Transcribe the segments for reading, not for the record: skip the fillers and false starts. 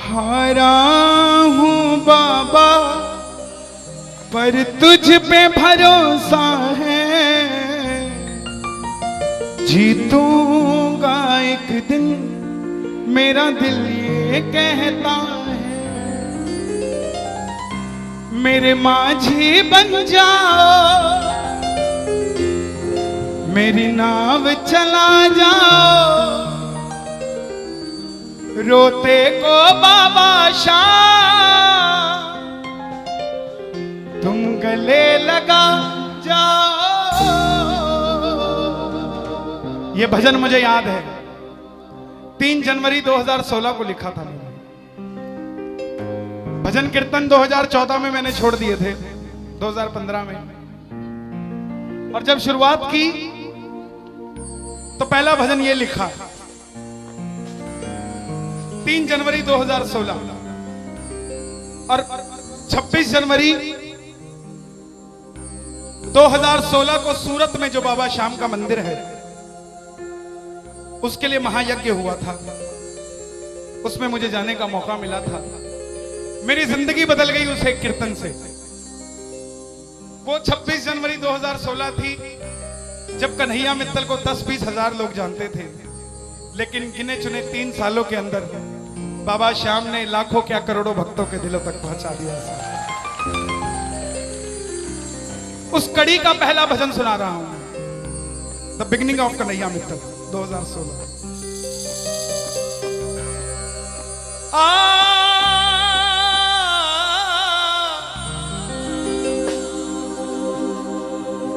हारा हूँ बाबा पर तुझ पे भरोसा है, जीतूंगा एक दिन मेरा दिल ये कहता है। मेरे माझी बन जाओ, मेरी नाव चला जाओ, रोते को बाबा शाम तुम गले लगा जाओ। ये भजन मुझे याद है, 3 जनवरी 2016 को लिखा था मैंने। भजन कीर्तन 2014 में मैंने छोड़ दिए थे, 2015 में। और जब शुरुआत की तो पहला भजन ये लिखा 3 जनवरी 2016। और 26 जनवरी 2016 को सूरत में जो बाबा श्याम का मंदिर है उसके लिए महायज्ञ हुआ था, उसमें मुझे जाने का मौका मिला था। मेरी जिंदगी बदल गई उस एक कीर्तन से। वो 26 जनवरी 2016 थी जब कन्हैया मित्तल को 10-20 हजार लोग जानते थे, लेकिन गिने चुने 3 सालों के अंदर बाबा श्याम ने लाखों क्या करोड़ों भक्तों के दिलों तक पहुंचा दिया। उस कड़ी का पहला भजन सुना रहा हूं, the beginning of Kanhaiya Mittal 2016।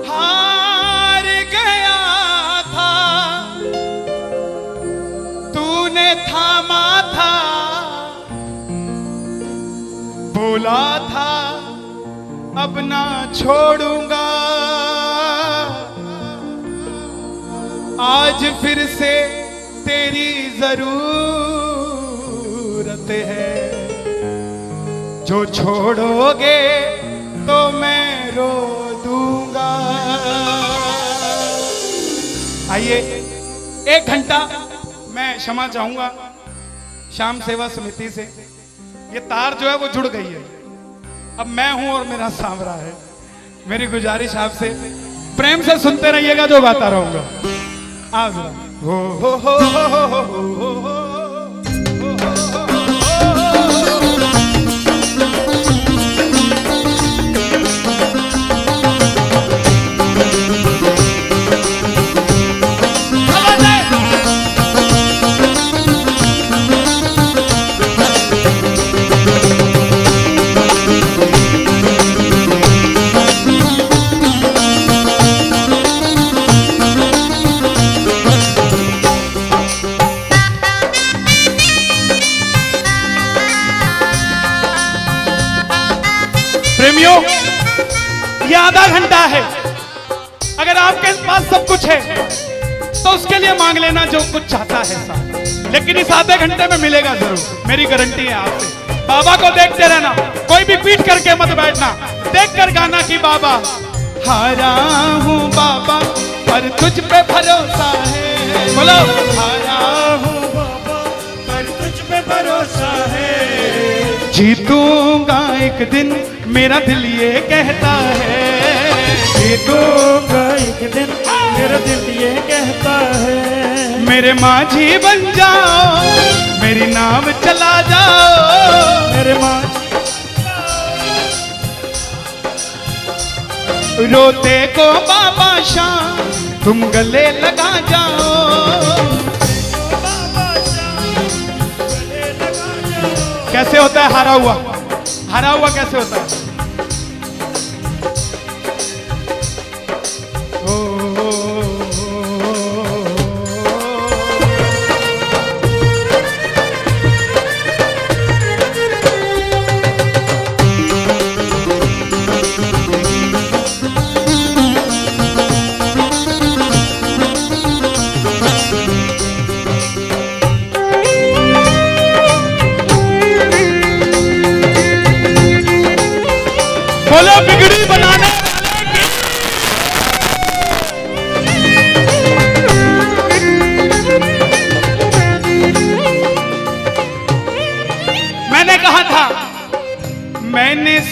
हार गया था तूने थामा था, बोला था अब ना छोड़ूंगा, आज फिर से तेरी जरूरत है, जो छोड़ोगे तो मैं रो दूंगा। आइए 1 घंटा मैं क्षमा चाहूंगा श्याम सेवा समिति से। ये तार जो है वो जुड़ गई है, अब मैं हूं और मेरा सांवरा है। मेरी गुजारिश आपसे प्रेम से सुनते रहिएगा, जो गाता रहूंगा। आज हो हो हो हो हो हो हो हो। प्रेमियों, ये आधा घंटा है। अगर आपके पास सब कुछ है तो उसके लिए मांग लेना जो कुछ चाहता है साहब, लेकिन इस आधे घंटे में मिलेगा जरूर, मेरी गारंटी है आपसे। बाबा को देखते रहना, कोई भी पीट करके मत बैठना, देख कर गाना कि बाबा हारा हूँ बाबा पर तुझ पे भरोसा है। बोलो हारा हूँ बाबा पर तुझ पे भरोसा है, जीतूंगा एक दिन मेरा दिल ये कहता है, जीतूंगा एक दिन मेरा दिल ये कहता है। मेरे माझी बन जाओ, मेरी नाव चला जाओ, मेरे माझी रोते को बाबा शाम तुम गले लगा जाओ। कैसे होता है हारा हुआ? हारा हुआ कैसे होता है?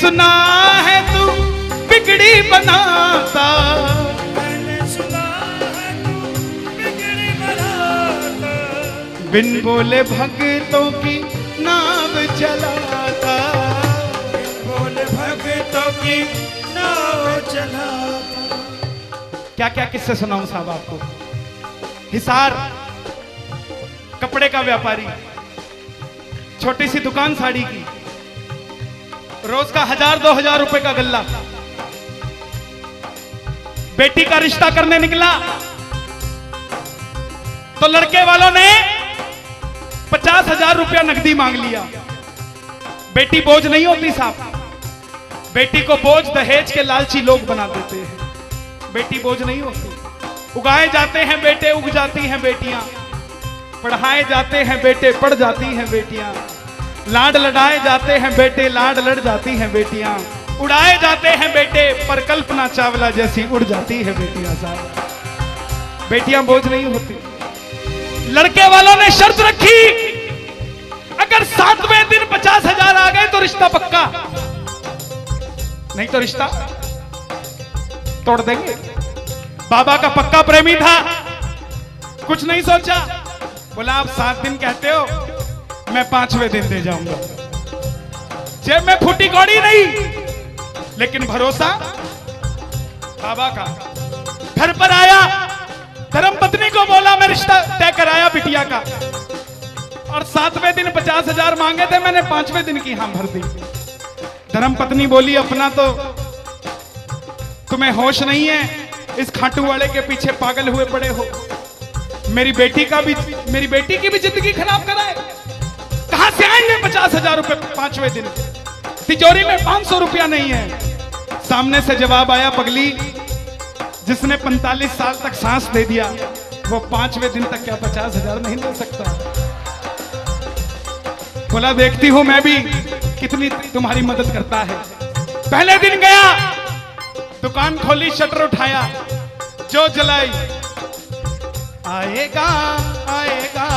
सुना है तू बिगड़ी बनाता, मैंने सुना है तू बिगड़ी बनाता, बिन बोले भक्तों की नाव चलाता, बोले भक्तों की नाव चलाता। क्या क्या किस्से सुनाऊं साहब आपको। हिसार कपड़े का व्यापारी, छोटी सी दुकान साड़ी की, रोज का 1000-2000 रुपए का गल्ला। बेटी का रिश्ता करने निकला तो लड़के वालों ने 50,000 रुपया नकदी मांग लिया। बेटी बोझ नहीं होती साहब, बेटी को बोझ दहेज के लालची लोग बना देते हैं। बेटी बोझ नहीं होती, उगाए जाते हैं बेटे, उग जाती हैं बेटियां, पढ़ाए जाते हैं बेटे, पढ़ जाती हैं बेटियां, लाड लड़ाए जाते हैं बेटे, लाड लड़ जाती हैं बेटियां, उड़ाए जाते हैं बेटे, पर कल्पना चावला जैसी उड़ जाती है बेटियां साहब। बेटियां बोझ नहीं होती। लड़के वालों ने शर्त रखी, अगर 7वें दिन 50,000 आ गए तो रिश्ता पक्का, नहीं तो रिश्ता तोड़ देंगे। बाबा का पक्का प्रेमी था, कुछ नहीं सोचा, बोला आप 7 दिन कहते हो, मैं 5वें दिन दे जाऊंगा। जेब में फूटी कौड़ी नहीं, लेकिन भरोसा बाबा का। घर पर आया, धर्मपत्नी को बोला मैं रिश्ता तय कराया बिटिया का, और 7वें दिन 50,000 मांगे थे, मैंने 5वें दिन की हां भर दी। धर्मपत्नी बोली अपना तो तुम्हें होश नहीं है, इस खाटू वाले के पीछे पागल हुए पड़े हो। मेरी बेटी की भी जिंदगी खराब कराए। कहां से आएंगे 50,000 रुपए 5वें दिन? तिजोरी में 500 रुपया नहीं है। सामने से जवाब आया, पगली जिसने 45 साल तक सांस दे दिया, वो 5वें दिन तक क्या 50,000 नहीं दे सकता? बोला देखती हूं मैं भी कितनी तुम्हारी मदद करता है। पहले दिन गया, दुकान खोली, शटर उठाया, जो जलाई, आएगा आएगा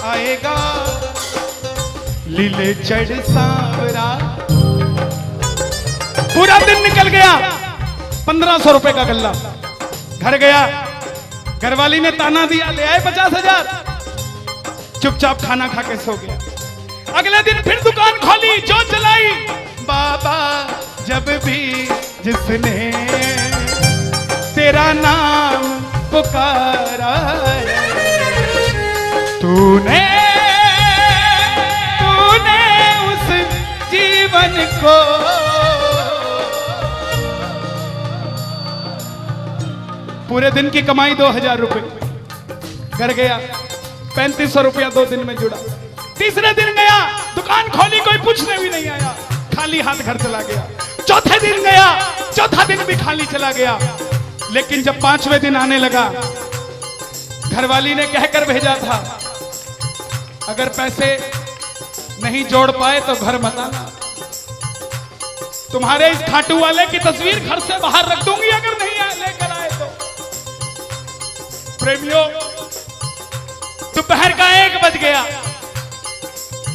आएगा लीले चढ़ सांवरा। पूरा दिन निकल गया, 1500 रुपए का गल्ला। घर गया, घरवाली ने ताना दिया, ले आए 50,000। चुपचाप खाना खा के सो गया। अगले दिन फिर दुकान खोली, जो चलाई, बाबा जब भी जिसने तेरा नाम पुकारा, तूने उस जीवन को पूरे दिन की कमाई 2,000 रुपए। घर गया, 3500 रुपया 2 दिन में जुड़ा। तीसरे दिन गया, दुकान खोली, कोई पूछने भी नहीं आया, खाली हाथ घर चला गया। चौथे दिन गया, चौथा दिन भी खाली चला गया। लेकिन जब 5वें दिन आने लगा, घरवाली ने कहकर भेजा था, अगर पैसे नहीं जोड़ पाए तो घर मत आना, तुम्हारे इस खाटू वाले की तस्वीर घर से बाहर रख दूंगी अगर नहीं लेकर आए तो। प्रेमियों, दोपहर का 1 बज गया,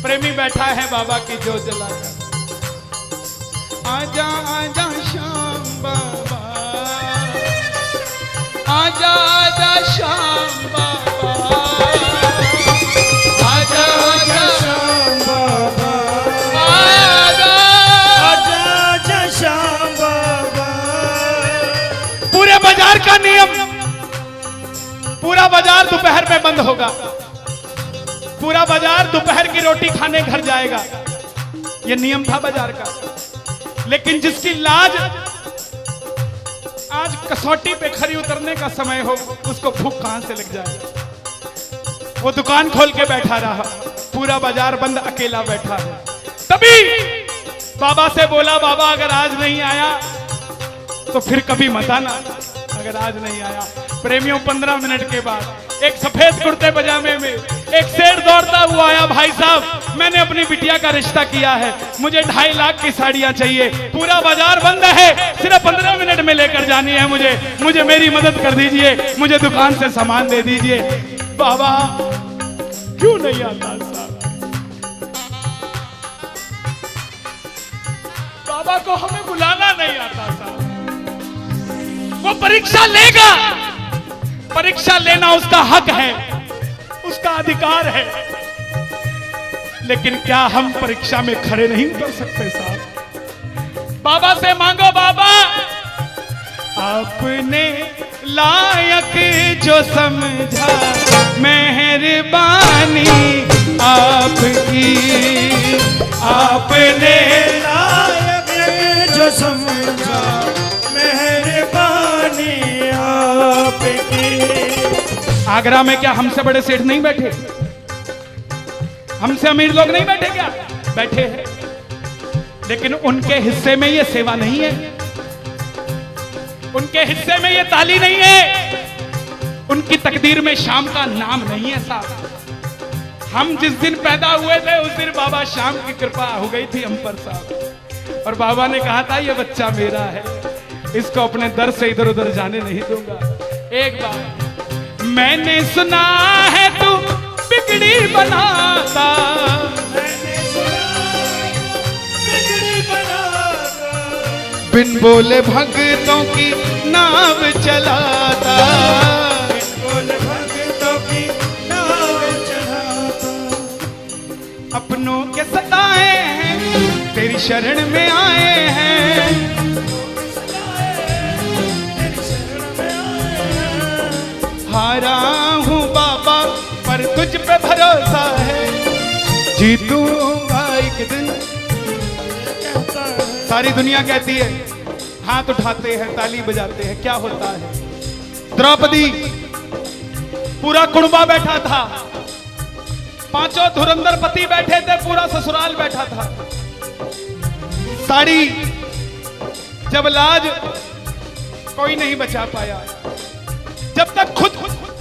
प्रेमी बैठा है बाबा की जोत जलाकर। आजा आजा श्याम बाबा, आजा आजा श्याम बाबा, आजा आजा श्याम बाबा, आजा आजा आजा श्याम बाबा। पूरे बाजार का नियम, पूरा बाजार दोपहर में बंद होगा, पूरा बाजार दोपहर की रोटी खाने घर जाएगा। यह नियम था बाजार का। लेकिन जिसकी लाज आज कसौटी पे खरी उतरने का समय हो, उसको भूख कहां से लग जाए। वो दुकान खोल के बैठा रहा, पूरा बाजार बंद, अकेला बैठा है। तभी बाबा से बोला, बाबा अगर आज नहीं आया तो फिर कभी मत आना, अगर आज नहीं आया। प्रेमियों, 15 मिनट के बाद एक सफेद कुर्ते पजामे में एक शेर दौड़ता हुआ आया, भाई साहब मैंने अपनी बिटिया का रिश्ता किया है, मुझे 2.5 लाख की साड़ियां चाहिए, पूरा बाजार बंद है, सिर्फ 15 मिनट में लेकर जानी है मुझे मेरी मदद कर दीजिए, मुझे दुकान से सामान दे दीजिए। बाबा क्यों नहीं आता साहब? बाबा को हमें बुलाना नहीं आता साहब। वो परीक्षा लेगा, परीक्षा लेना उसका हक है, उसका अधिकार है, लेकिन क्या हम परीक्षा में खड़े नहीं उतर सकते साहब? बाबा से मांगो, बाबा आपने लायक जो समझा, मेहरबानी आपकी, आपने लायक जो समझा, मेहरबानी आपकी। आगरा में क्या हमसे बड़े सेठ नहीं बैठे? हमसे अमीर लोग नहीं बैठे क्या? बैठे हैं, लेकिन उनके हिस्से में ये सेवा नहीं है, उनके हिस्से में ये ताली नहीं है, उनकी तकदीर में शाम का नाम नहीं है साहब। हम जिस दिन पैदा हुए थे उस दिन बाबा शाम की कृपा हो गई थी हम पर साहब, और बाबा ने कहा था ये बच्चा मेरा है, इसको अपने दर से इधर उधर जाने नहीं दूंगा। एक बार मैंने सुना है तू बिगड़ी बनाता, मैंने सुना बिगड़ी बनाता, बिन बोले भक्तों की नाव चलाता, बिन बोले भक्तों की नाव चलाता। अपनों के सताए हैं तेरी शरण में आए हैं, तेरी शरण में आए हैं। हारा हूँ बाबा पर तुझ पे भरोसा है, जीतूंगा एक दिन। कहता है सारी दुनिया कहती है, हाथ उठाते हैं ताली बजाते हैं, क्या होता है? द्रौपदी पूरा कुणबा बैठा था, पांचों धुरंधर पति बैठे थे, पूरा ससुराल बैठा था। साड़ी जब लाज कोई नहीं बचा पाया, जब तक खुद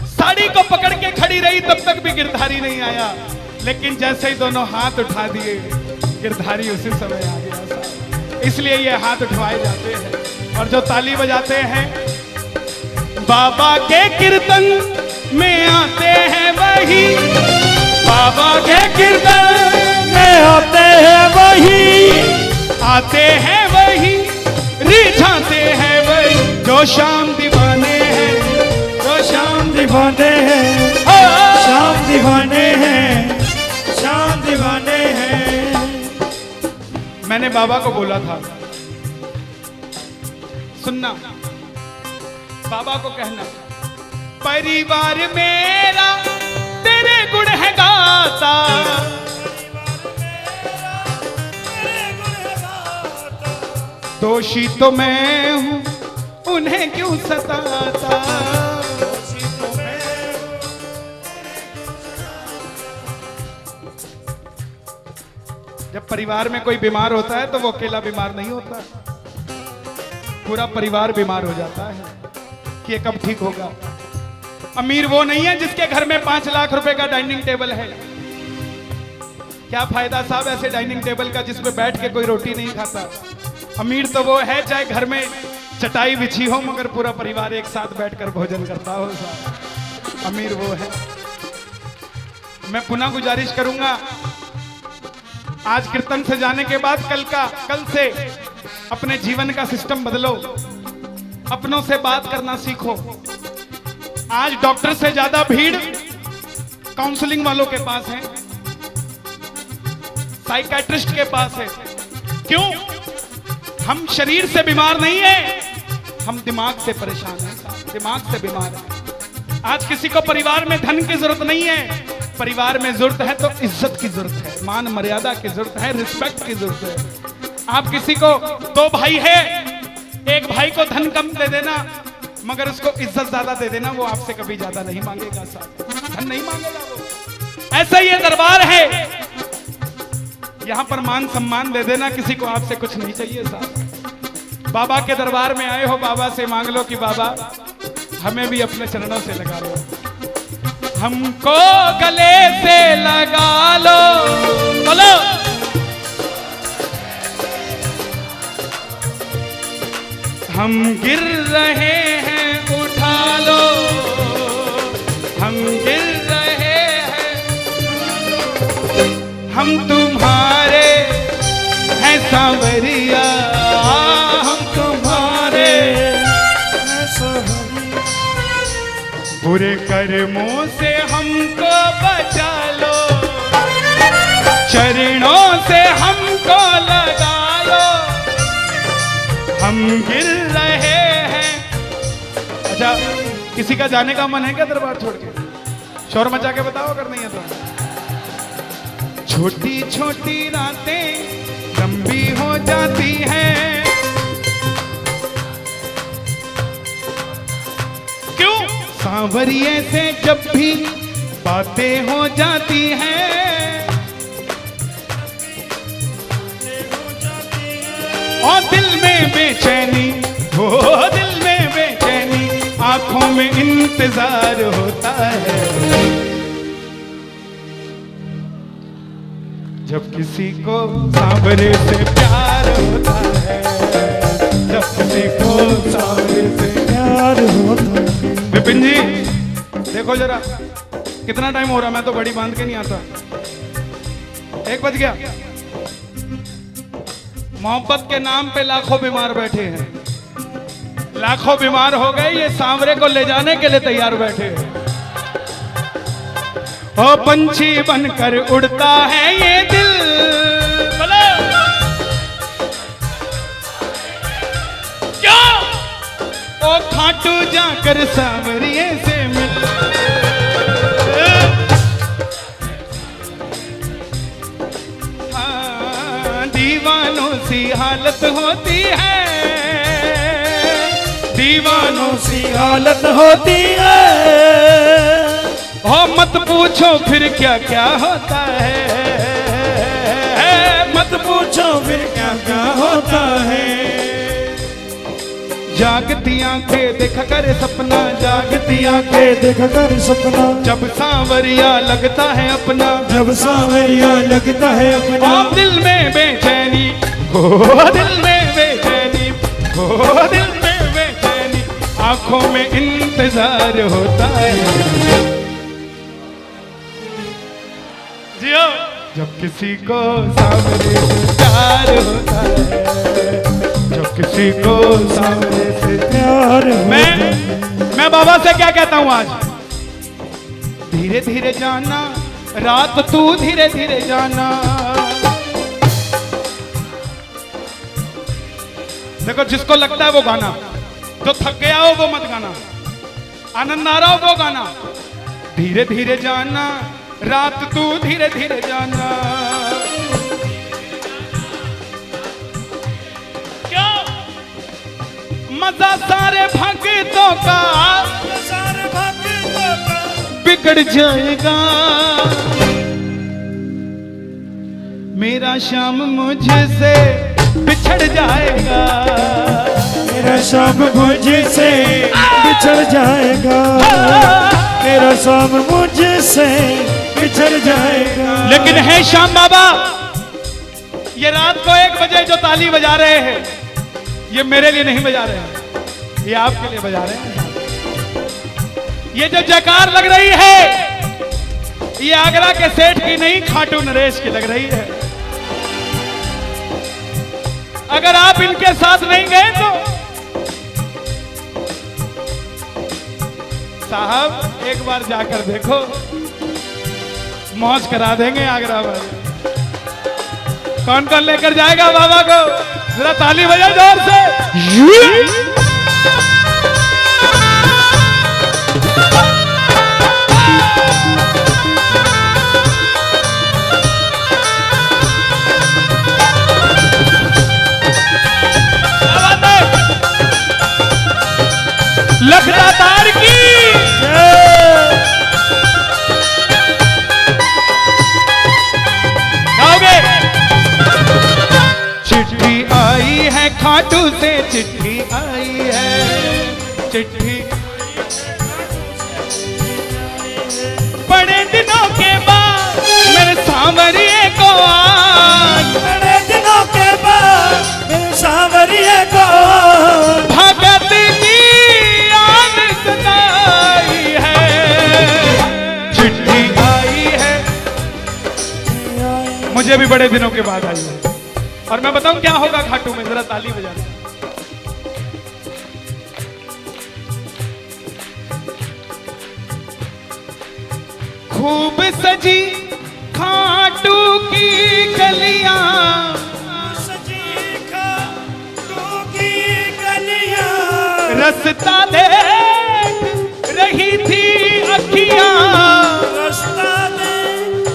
साड़ी को पकड़ के खड़ी रही तब तक भी गिरधारी नहीं आया, लेकिन जैसे ही दोनों हाथ उठा दिए गिरधारी उसी समय आ गया साहब। इसलिए ये हाथ उठवाए जाते हैं और जो ताली बजाते हैं बाबा के कीर्तन में आते हैं वही, बाबा के कीर्तन में आते हैं वही, आते हैं वही, रिझाते हैं वही, जो शाम दीवाने हैं, जो शाम दीवाने हैं, शाम दीवाने हैं, शाम दीवाने हैं। मैंने बाबा को बोला था, सुनना, बाबा को कहना परिवार मेरा तेरे गुण है गाता, दोषी तो मैं हूं उन्हें क्यों सताता। जब परिवार में कोई बीमार होता है तो वो अकेला बीमार नहीं होता, पूरा परिवार बीमार हो जाता है कि ये कब ठीक होगा। अमीर वो नहीं है जिसके घर में 5 लाख रुपए का डाइनिंग टेबल है, क्या फायदा साहब ऐसे डाइनिंग टेबल का जिसमें बैठ के कोई रोटी नहीं खाता। अमीर तो वो है चाहे घर में चटाई बिछी हो मगर पूरा परिवार एक साथ बैठकर भोजन करता हो साहब, अमीर वो है। मैं पुनः गुजारिश करूंगा, आज कीर्तन से जाने के बाद कल से अपने जीवन का सिस्टम बदलो, अपनों से बात करना सीखो। आज डॉक्टर से ज्यादा भीड़ काउंसलिंग वालों के पास है, साइकियाट्रिस्ट के पास है। क्यों? हम शरीर से बीमार नहीं है, हम दिमाग से परेशान हैं, दिमाग से बीमार हैं। आज किसी को परिवार में धन की जरूरत नहीं है, परिवार में जरूरत है तो इज्जत की जरूरत है, मान मर्यादा की जरूरत है, रिस्पेक्ट की जरूरत है। आप किसी को 2 भाई है, एक भाई को धन कम दे देना मगर उसको इज्जत ज्यादा दे देना, वो आपसे कभी ज्यादा नहीं मांगेगा साहब, धन नहीं मांगेगा वो। ऐसा ये दरबार है, यहां पर मान सम्मान दे देना, किसी को आपसे कुछ नहीं चाहिए साहब। बाबा के दरबार में आए हो, बाबा से मांग लो कि बाबा हमें भी अपने चरणों से लगा लो, हमको गले से लगा लो, बोलो हम गिर रहे हैं उठा लो, हम गिर रहे हैं, हम तुम्हारे हैं सांवरिया। बुरे कर्मों से हमको बचा लो, चरणों से हमको लगा लो, हम गिर रहे हैं। अच्छा, किसी का जाने का मन है क्या दरबार छोड़ के? शोर मचा के बताओ अगर नहीं है तो। छोटी छोटी रातें लंबी हो जाती हैं, क्यों? सांवरिये से जब भी बातें हो जाती हैं, और दिल में बेचैनी, हो दिल में बेचैनी, आंखों में इंतजार होता है। जब किसी को सांवरे से प्यार होता है, जब किसी को सांवरे से प्यार होता है। विपिन जी देखो जरा कितना टाइम हो रहा, मैं तो घड़ी बांध के नहीं आता। 1 बज गया। मोहब्बत के नाम पे लाखों बीमार बैठे हैं, लाखों बीमार हो गए, ये सांवरे को ले जाने के लिए तैयार बैठे हैं। ओ पंछी बनकर उड़ता है ये दिल, क्या? ओ खाटू जाकर सांवरिये से मिल, हाँ, दीवानों सी हालत होती है, दीवानों सी हालत होती है। हो मत पूछो फिर क्या क्या होता है, मत पूछो फिर क्या क्या होता है। जागती आंखें देखा कर सपना, जागती आंखें देखा कर सपना, जब सांवरिया लगता है अपना, जब सांवरिया लगता है अपना। ओ दिल में बेचैनी, हो दिल में बेचैनी, हो दिल में बेचैनी, आंखों में इंतजार होता है। जियो। जब किसी को सांवरे से प्यार होता है, जब किसी को सांवरे से प्यार मैं बाबा से क्या कहता हूं आज? धीरे धीरे जाना, रात तू धीरे धीरे जाना। देखो जिसको लगता है वो गाना, जो थक गया हो वो मत गाना, आनंद आ रहा हो वो गाना। धीरे धीरे जाना, रात तू धीरे धीरे जाना। क्या मजा सारे भक्तों का, सारे भक्तों का बिगड़ जाएगा। मेरा श्याम मुझसे बिछड़ जाएगा, मेरा शाम मुझसे बिछड़ जाएगा, मेरा शाम मुझसे बिछड़ जाएगा। लेकिन है श्याम बाबा, ये रात को 1 बजे जो ताली बजा रहे हैं, ये मेरे लिए नहीं बजा रहे हैं, ये आपके लिए बजा रहे हैं। ये जो जयकार लग रही है, ये आगरा के सेठ की नहीं, खाटू नरेश की लग रही है। अगर आप इनके साथ नहीं गए तो साहब एक बार जाकर देखो, मौज करा देंगे आगरा वाले। कौन कौन लेकर जाएगा बाबा को? जरा ताली बजाओ जोर से। लखदातार की गाओगे? चिट्ठी आई है खाटू से, चिट्ठी आई है, चिट्ठी बड़े दिनों के बाद मेरे सांवरिये को आज, बड़े दिनों के बाद मेरे सांवरिये को भगत की याद सताई है। चिट्ठी आई है, मुझे भी बड़े दिनों के बाद आई है। और मैं बताऊं क्या होगा खाटू में, जरा ताली बजा दो। खूब सजी खाटू की गलियां, सजी खाटू की गलियां, रास्ता देख रही थी अखियां, रास्ता देख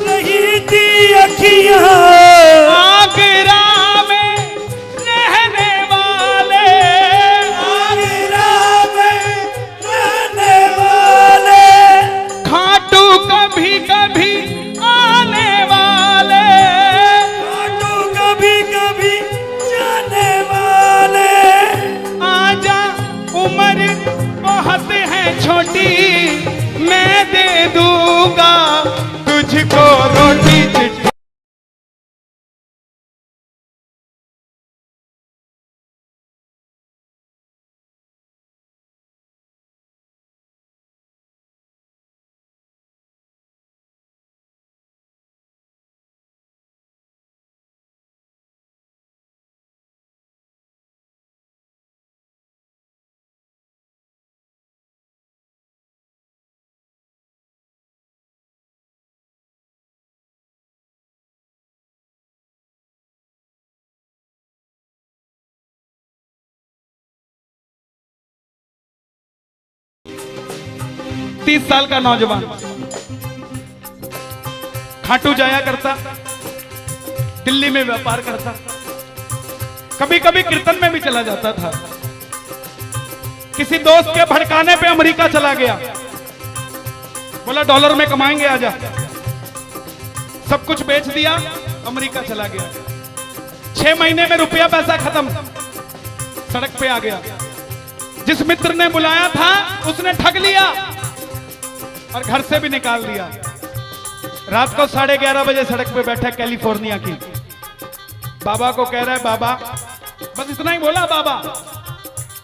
रही थी अखियां, आगरा में रहने वाले, आगरा में रहने वाले, खाटू कभी कभी आने वाले, खाटू कभी कभी जाने वाले, आजा उम्र बहुत है छोटी, मैं दे दूंगा तुझको रोटी चिट्ठी। तीस साल का नौजवान खाटू जाया करता, दिल्ली में व्यापार करता, कभी कभी कीर्तन में भी चला जाता था। किसी दोस्त के भड़काने पे अमेरिका चला गया, बोला डॉलर में कमाएंगे आजा, सब कुछ बेच दिया, अमेरिका चला गया। 6 महीने में रुपया पैसा खत्म, सड़क पे आ गया। जिस मित्र ने बुलाया था उसने ठग लिया और घर से भी निकाल दिया। रात को 11:30 बजे सड़क पे बैठा कैलिफोर्निया की, बाबा को कह रहा है बाबा, बस इतना ही बोला बाबा,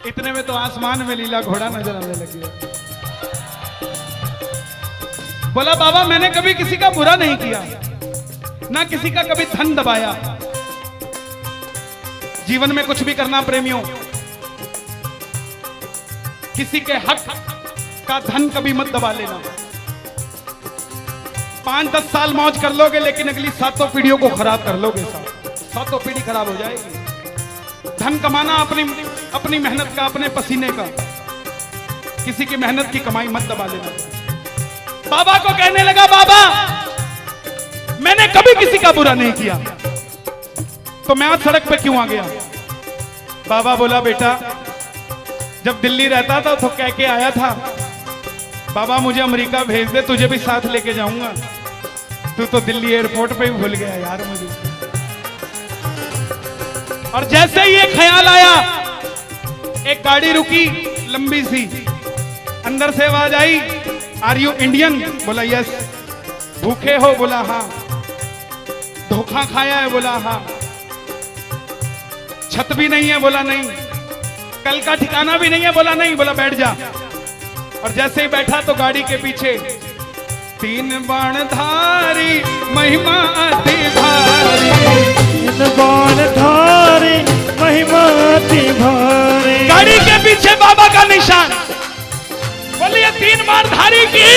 इतने में तो आसमान में लीला घोड़ा नजर आने लगी। बोला बाबा मैंने कभी किसी का बुरा नहीं किया, ना किसी का कभी धन दबाया। जीवन में कुछ भी करना प्रेमियों, किसी के हक का धन कभी मत दबा लेना। 5-10 साल मौज कर लोगे, लेकिन अगली 7 पीढ़ियों को खराब कर लोगे। 7 पीढ़ी खराब हो जाएगी। धन कमाना अपनी मेहनत का, अपने पसीने का, किसी की मेहनत की कमाई मत दबा लेना। बाबा को कहने लगा बाबा मैंने कभी किसी का बुरा नहीं किया, तो मैं आज सड़क पे क्यों आ गया? बाबा बोला बेटा जब दिल्ली रहता था तो कह के आया था बाबा मुझे अमेरिका भेज दे, तुझे भी साथ लेके जाऊंगा। तू तो दिल्ली एयरपोर्ट पे ही भूल गया यार मुझे। और जैसे ही ये ख्याल आया, एक गाड़ी रुकी लंबी सी, अंदर से आवाज आई आर यू इंडियन? बोला यस। भूखे हो? बोला हाँ। धोखा खाया है? बोला हाँ। छत भी नहीं है? बोला नहीं। कल का ठिकाना भी नहीं है? बोला नहीं। बोला बैठ जा। और जैसे ही बैठा तो गाड़ी के पीछे 3 बाणधारी महिमा अति भारी, 3 बाणधारी महिमा अति भारी। गाड़ी के पीछे बाबा का निशान। बोलिए 3 बाणधारी की।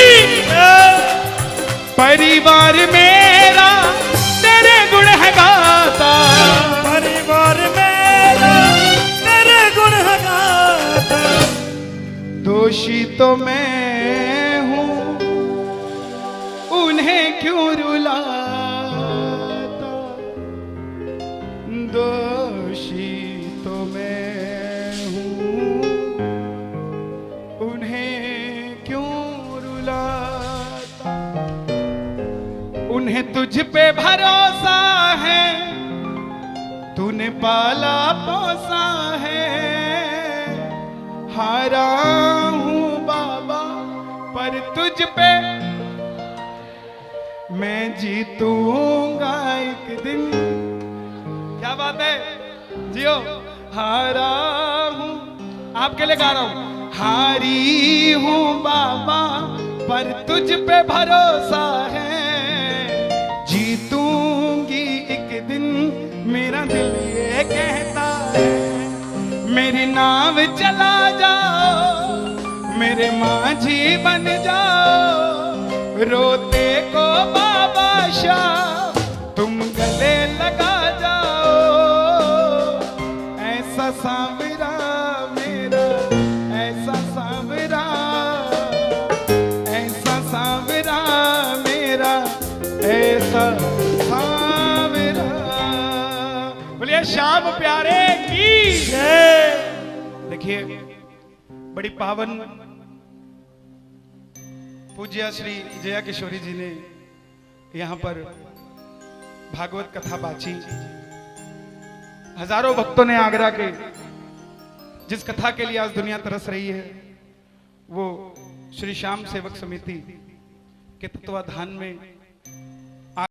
परिवार मेरा तेरे गुण है गाता, परिवार मेरा तेरे गुण है गाता। दोषी तो मैं हूं, उन्हें क्यों रुलाता? दोषी तो मैं हूं, उन्हें क्यों रुलाता? उन्हें तुझ पे भरोसा है, तूने पाला पोसा है। हारा हूं बाबा पर तुझ पे मैं जीतूंगा एक दिन। क्या बात है, जियो। हारा हूं, आपके लिए गा रहा हूं। हारी हूं बाबा पर तुझ पे भरोसा है, जीतूंगी एक दिन मेरा दिल ये कहता है। मेरी नाव चला जाओ, मेरे माझी बन जाओ, रोते को बाबा शाम तुम गले लगा जाओ, ऐसा सांवरा मेरा, ऐसा सांवरा, ऐसा सांवरा मेरा, ऐसा सांवरा। बोलिए श्याम प्यारे की जय। देखिए बड़ी पावन पूज्य श्री जया किशोरी जी ने यहाँ पर भागवत कथा बाची। हजारों भक्तों ने आगरा के जिस कथा के लिए आज दुनिया तरस रही है, वो श्री श्याम सेवक समिति के तत्वाधान में